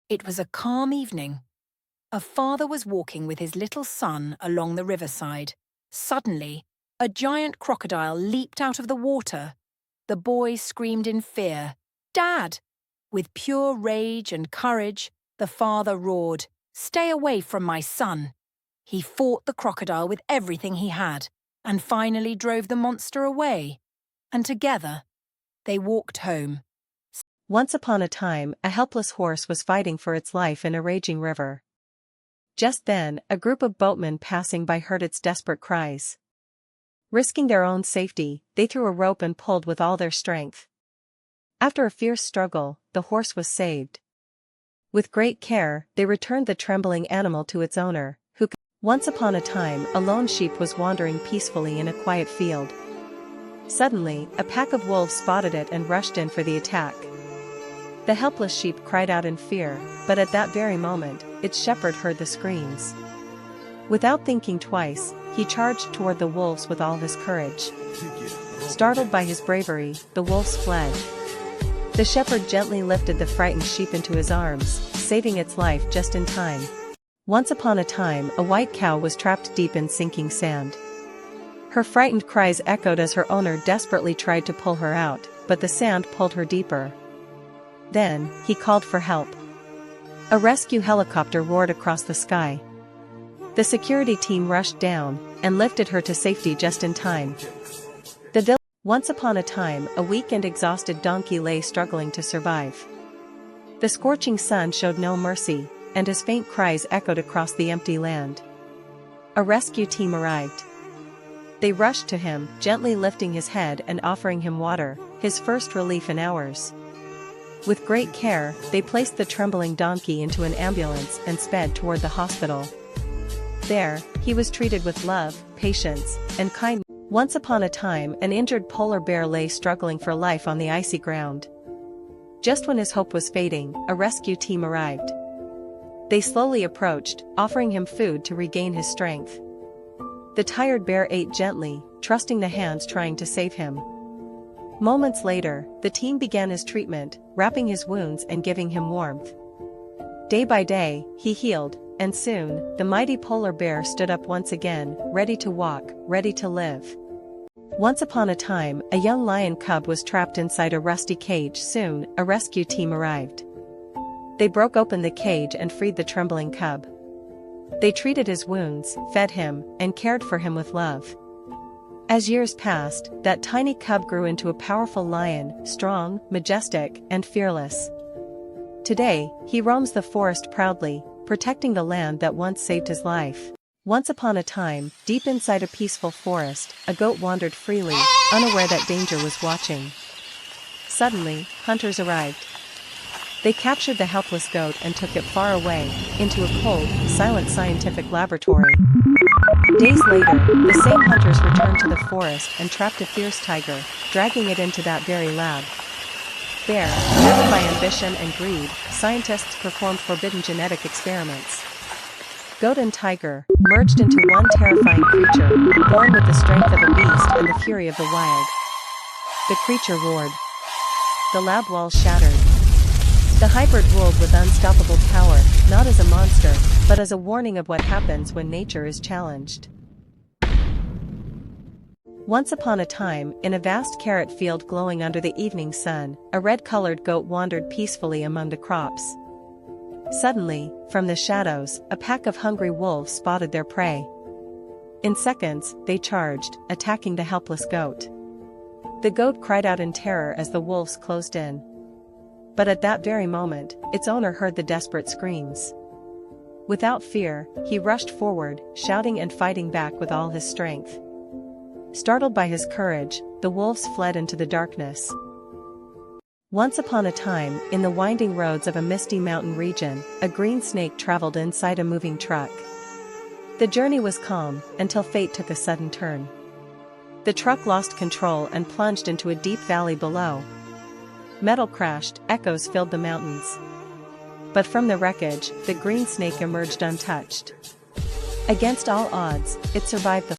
It was a calm evening. A father was walking with his little son along the riverside. Suddenly, a giant crocodile leaped out of the water. The boy screamed in fear, "Dad!" With pure rage and courage, the father roared, "Stay away from my son!" He fought the crocodile with everything he had, and finally drove the monster away. And together, they walked home. Once upon a time, a helpless horse was fighting for its life in a raging river. Just then, a group of boatmen passing by heard its desperate cries. Risking their own safety, they threw a rope and pulled with all their strength. After a fierce struggle, the horse was saved. With great care, they returned the trembling animal to its owner, who. Once upon a time, a lone sheep was wandering peacefully in a quiet field. Suddenly, a pack of wolves spotted it and rushed in for the attack. The helpless sheep cried out in fear, but at that very moment, its shepherd heard the screams. Without thinking twice, he charged toward the wolves with all his courage. Startled by his bravery, the wolves fled. The shepherd gently lifted the frightened sheep into his arms, saving its life just in time. Once upon a time, a white cow was trapped deep in sinking sand. Her frightened cries echoed as her owner desperately tried to pull her out, but the sand pulled her deeper. Then, he called for help. A rescue helicopter roared across the sky. The security team rushed down and lifted her to safety just in time. Once upon a time, a weak and exhausted donkey lay struggling to survive. The scorching sun showed no mercy, and his faint cries echoed across the empty land. A rescue team arrived. They rushed to him, gently lifting his head and offering him water, his first relief in hours. With great care, they placed the trembling donkey into an ambulance and sped toward the hospital. There, he was treated with love, patience, and kindness. Once upon a time, an injured polar bear lay struggling for life on the icy ground. Just when his hope was fading, a rescue team arrived. They slowly approached, offering him food to regain his strength. The tired bear ate gently, trusting the hands trying to save him. Moments later, the team began his treatment, wrapping his wounds and giving him warmth. Day by day, he healed, and soon, the mighty polar bear stood up once again, ready to walk, ready to live. Once upon a time, a young lion cub was trapped inside a rusty cage. Soon, a rescue team arrived. They broke open the cage and freed the trembling cub. They treated his wounds, fed him, and cared for him with love. As years passed, that tiny cub grew into a powerful lion, strong, majestic, and fearless. Today, he roams the forest proudly, protecting the land that once saved his life. Once upon a time, deep inside a peaceful forest, a goat wandered freely, unaware that danger was watching. Suddenly, hunters arrived. They captured the helpless goat and took it far away, into a cold, silent scientific laboratory. Days later, the same hunters returned to the forest and trapped a fierce tiger, dragging it into that very lab. There, driven by ambition and greed, scientists performed forbidden genetic experiments. Goat and tiger merged into one terrifying creature, born with the strength of a beast and the fury of the wild. The creature roared. The lab walls shattered. The hybrid ruled with unstoppable power, not as a monster, but as a warning of what happens when nature is challenged. Once upon a time, in a vast carrot field glowing under the evening sun, a red-colored goat wandered peacefully among the crops. Suddenly, from the shadows, a pack of hungry wolves spotted their prey. In seconds, they charged, attacking the helpless goat. The goat cried out in terror as the wolves closed in. But at that very moment, its owner heard the desperate screams. Without fear, he rushed forward, shouting and fighting back with all his strength. Startled by his courage, the wolves fled into the darkness. Once upon a time, in the winding roads of a misty mountain region, a green snake traveled inside a moving truck. The journey was calm, until fate took a sudden turn. The truck lost control and plunged into a deep valley below. Metal crashed, echoes filled the mountains. But from the wreckage, the green snake emerged untouched. Against all odds, it survived the